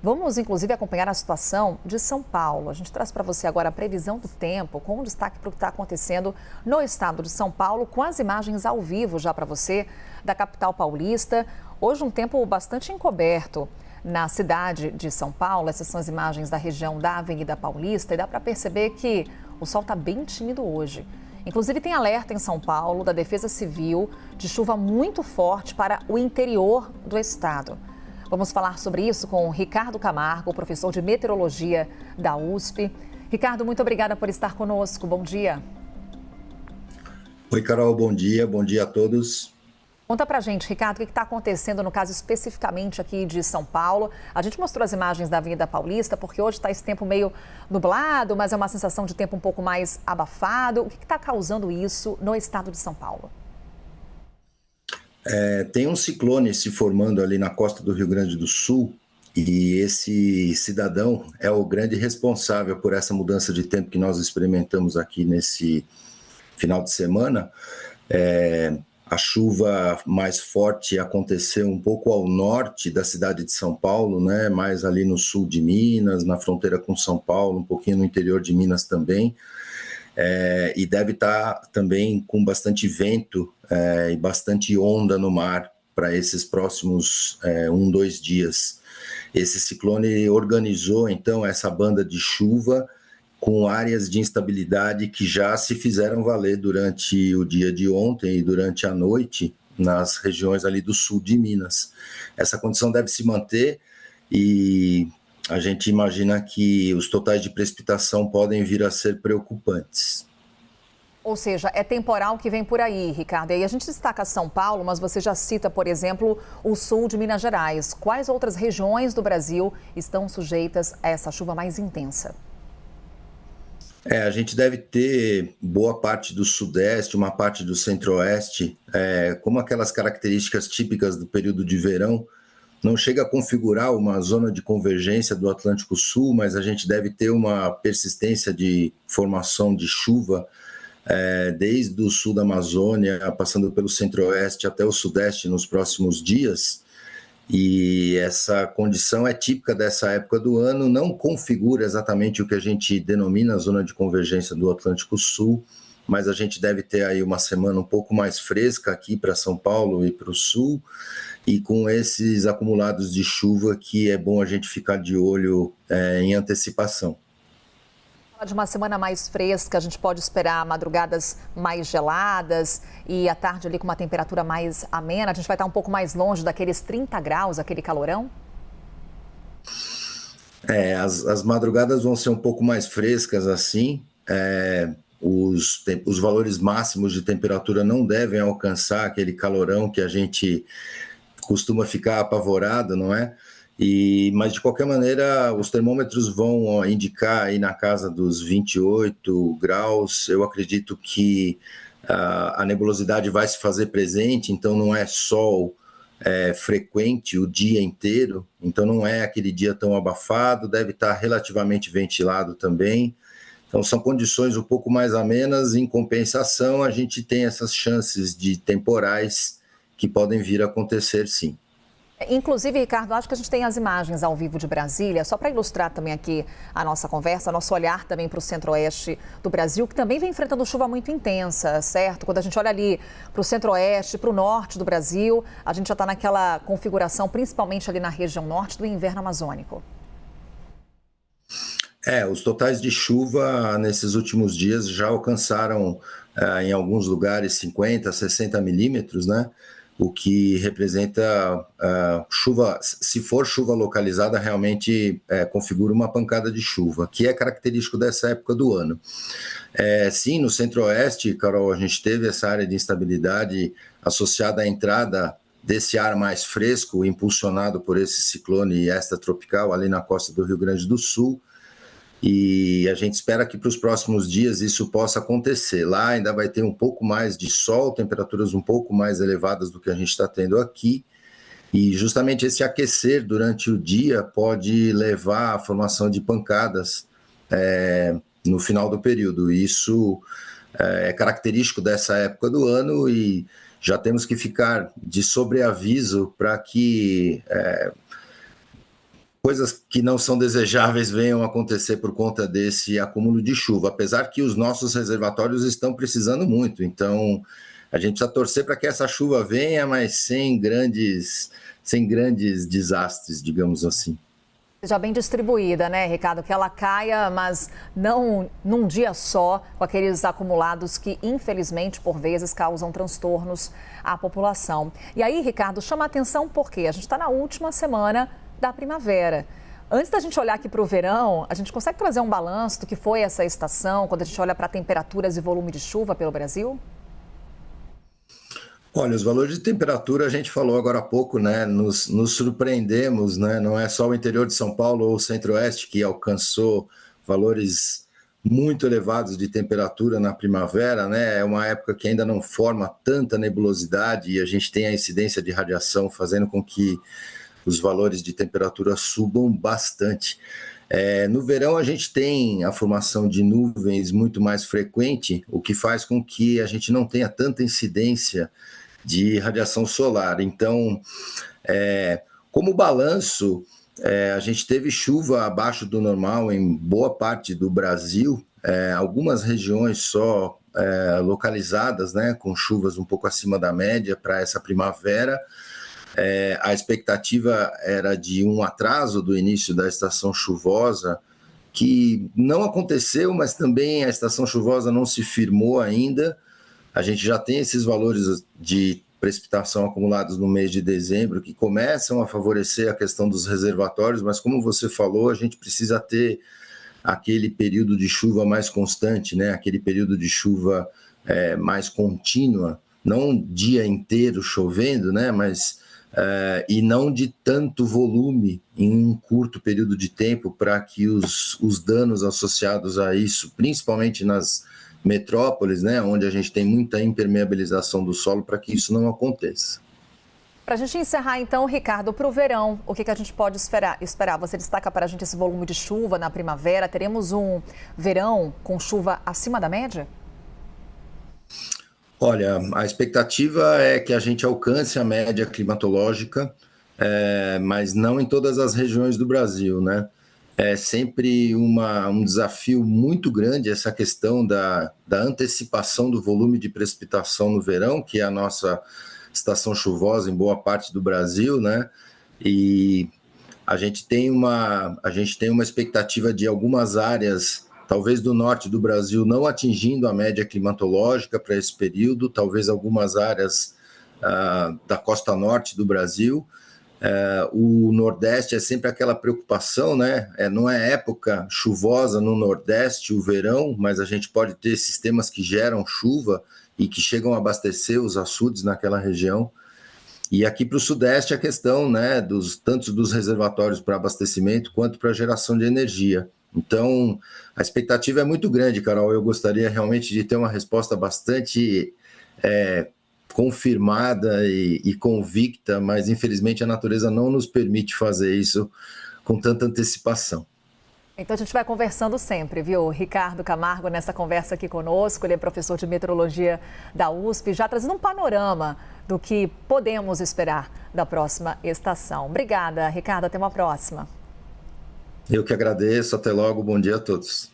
Vamos, inclusive, acompanhar a situação de São Paulo. A gente traz para você agora a previsão do tempo, com destaque para o que está acontecendo no estado de São Paulo, com as imagens ao vivo já para você da capital paulista. Hoje um tempo bastante encoberto na cidade de São Paulo. Essas são as imagens da região da Avenida Paulista e dá para perceber que o sol está bem tímido hoje. Inclusive tem alerta em São Paulo da Defesa Civil de chuva muito forte para o interior do estado. Vamos falar sobre isso com o Ricardo Camargo, professor de meteorologia da USP. Ricardo, muito obrigada por estar conosco. Bom dia. Oi, Carol, bom dia a todos. Conta pra gente, Ricardo, o que está acontecendo no caso especificamente aqui de São Paulo. A gente mostrou as imagens da Avenida Paulista, porque hoje está esse tempo meio nublado, mas é uma sensação de tempo um pouco mais abafado. O que está causando isso no estado de São Paulo? Tem um ciclone se formando ali na costa do Rio Grande do Sul e esse cidadão é o grande responsável por essa mudança de tempo que nós experimentamos aqui nesse final de semana. A chuva mais forte aconteceu um pouco ao norte da cidade de São Paulo, né? Mais ali no sul de Minas, na fronteira com São Paulo, um pouquinho no interior de Minas também. E deve estar também com bastante vento e bastante onda no mar para esses próximos 2 dias. Esse ciclone organizou, então, essa banda de chuva com áreas de instabilidade que já se fizeram valer durante o dia de ontem e durante a noite nas regiões ali do sul de Minas. Essa condição deve se manter e a gente imagina que os totais de precipitação podem vir a ser preocupantes. Ou seja, é temporal que vem por aí, Ricardo. E aí a gente destaca São Paulo, mas você já cita, por exemplo, o sul de Minas Gerais. Quais outras regiões do Brasil estão sujeitas a essa chuva mais intensa? A gente deve ter boa parte do sudeste, uma parte do centro-oeste, como aquelas características típicas do período de verão. Não chega a configurar uma zona de convergência do Atlântico Sul, mas a gente deve ter uma persistência de formação de chuva desde o sul da Amazônia, passando pelo centro-oeste até o sudeste nos próximos dias. E essa condição é típica dessa época do ano, não configura exatamente o que a gente denomina zona de convergência do Atlântico Sul, mas a gente deve ter aí uma semana um pouco mais fresca aqui para São Paulo e para o sul, e com esses acumulados de chuva que é bom a gente ficar de olho em antecipação. De uma semana mais fresca, a gente pode esperar madrugadas mais geladas e à tarde ali com uma temperatura mais amena. A gente vai estar um pouco mais longe daqueles 30 graus, aquele calorão? As madrugadas vão ser um pouco mais frescas assim. Os valores máximos de temperatura não devem alcançar aquele calorão que a gente costuma ficar apavorado, não é? Mas, de qualquer maneira, os termômetros vão indicar aí na casa dos 28 graus. Eu acredito que a nebulosidade vai se fazer presente, então não é sol frequente o dia inteiro, então não é aquele dia tão abafado, deve estar relativamente ventilado também. Então são condições um pouco mais amenas. Em compensação, a gente tem essas chances de temporais que podem vir a acontecer, sim. Inclusive, Ricardo, acho que a gente tem as imagens ao vivo de Brasília, só para ilustrar também aqui a nossa conversa, nosso olhar também para o centro-oeste do Brasil, que também vem enfrentando chuva muito intensa, certo? Quando a gente olha ali para o centro-oeste, para o norte do Brasil, a gente já está naquela configuração, principalmente ali na região norte do inverno amazônico. Os totais de chuva nesses últimos dias já alcançaram, em alguns lugares, 50, 60 milímetros, né? O que representa chuva, se for chuva localizada, realmente configura uma pancada de chuva, que é característico dessa época do ano. Sim, no centro-oeste, Carol, a gente teve essa área de instabilidade associada à entrada desse ar mais fresco, impulsionado por esse ciclone extratropical ali na costa do Rio Grande do Sul, e a gente espera que para os próximos dias isso possa acontecer. Lá ainda vai ter um pouco mais de sol, temperaturas um pouco mais elevadas do que a gente está tendo aqui, e justamente esse aquecer durante o dia pode levar à formação de pancadas no final do período. Isso é característico dessa época do ano e já temos que ficar de sobreaviso para que coisas que não são desejáveis venham a acontecer por conta desse acúmulo de chuva, apesar que os nossos reservatórios estão precisando muito. Então, a gente precisa torcer para que essa chuva venha, mas sem grandes desastres, digamos assim. Seja bem distribuída, né, Ricardo? Que ela caia, mas não num dia só, com aqueles acumulados que, infelizmente, por vezes, causam transtornos à população. E aí, Ricardo, chama a atenção porque a gente está na última semana da primavera. Antes da gente olhar aqui para o verão, a gente consegue trazer um balanço do que foi essa estação, quando a gente olha para temperaturas e volume de chuva pelo Brasil? Olha, os valores de temperatura, a gente falou agora há pouco, né? Nos surpreendemos, né? Não é só o interior de São Paulo ou o centro-oeste que alcançou valores muito elevados de temperatura na primavera, né? É uma época que ainda não forma tanta nebulosidade e a gente tem a incidência de radiação fazendo com que os valores de temperatura subam bastante. No verão, a gente tem a formação de nuvens muito mais frequente, o que faz com que a gente não tenha tanta incidência de radiação solar. Então, como balanço, a gente teve chuva abaixo do normal em boa parte do Brasil, algumas regiões só localizadas, né, com chuvas um pouco acima da média para essa primavera. A expectativa era de um atraso do início da estação chuvosa, que não aconteceu, mas também a estação chuvosa não se firmou ainda. A gente já tem esses valores de precipitação acumulados no mês de dezembro que começam a favorecer a questão dos reservatórios, mas como você falou, a gente precisa ter aquele período de chuva mais constante, né? Aquele período de chuva mais contínua, não o dia inteiro chovendo, né? Mas e não de tanto volume em um curto período de tempo para que os danos associados a isso, principalmente nas metrópoles, né, onde a gente tem muita impermeabilização do solo, para que isso não aconteça. Para a gente encerrar, então, Ricardo, para o verão, o que a gente pode esperar? Você destaca para a gente esse volume de chuva na primavera? Teremos um verão com chuva acima da média? Olha, a expectativa é que a gente alcance a média climatológica, mas não em todas as regiões do Brasil, né? É sempre um desafio muito grande essa questão da antecipação do volume de precipitação no verão, que é a nossa estação chuvosa em boa parte do Brasil, né? E a gente tem uma expectativa de algumas áreas, talvez do norte do Brasil, não atingindo a média climatológica para esse período, talvez algumas áreas da costa norte do Brasil. O Nordeste é sempre aquela preocupação, né? Não é época chuvosa no Nordeste, o verão, mas a gente pode ter sistemas que geram chuva e que chegam a abastecer os açudes naquela região. E aqui para o Sudeste a questão, né, tanto dos reservatórios para abastecimento quanto para geração de energia. Então, a expectativa é muito grande, Carol. Eu gostaria realmente de ter uma resposta bastante confirmada e convicta, mas infelizmente a natureza não nos permite fazer isso com tanta antecipação. Então a gente vai conversando sempre, viu? Ricardo Camargo nessa conversa aqui conosco, ele é professor de meteorologia da USP, já trazendo um panorama do que podemos esperar da próxima estação. Obrigada, Ricardo, até uma próxima. Eu que agradeço, até logo, bom dia a todos.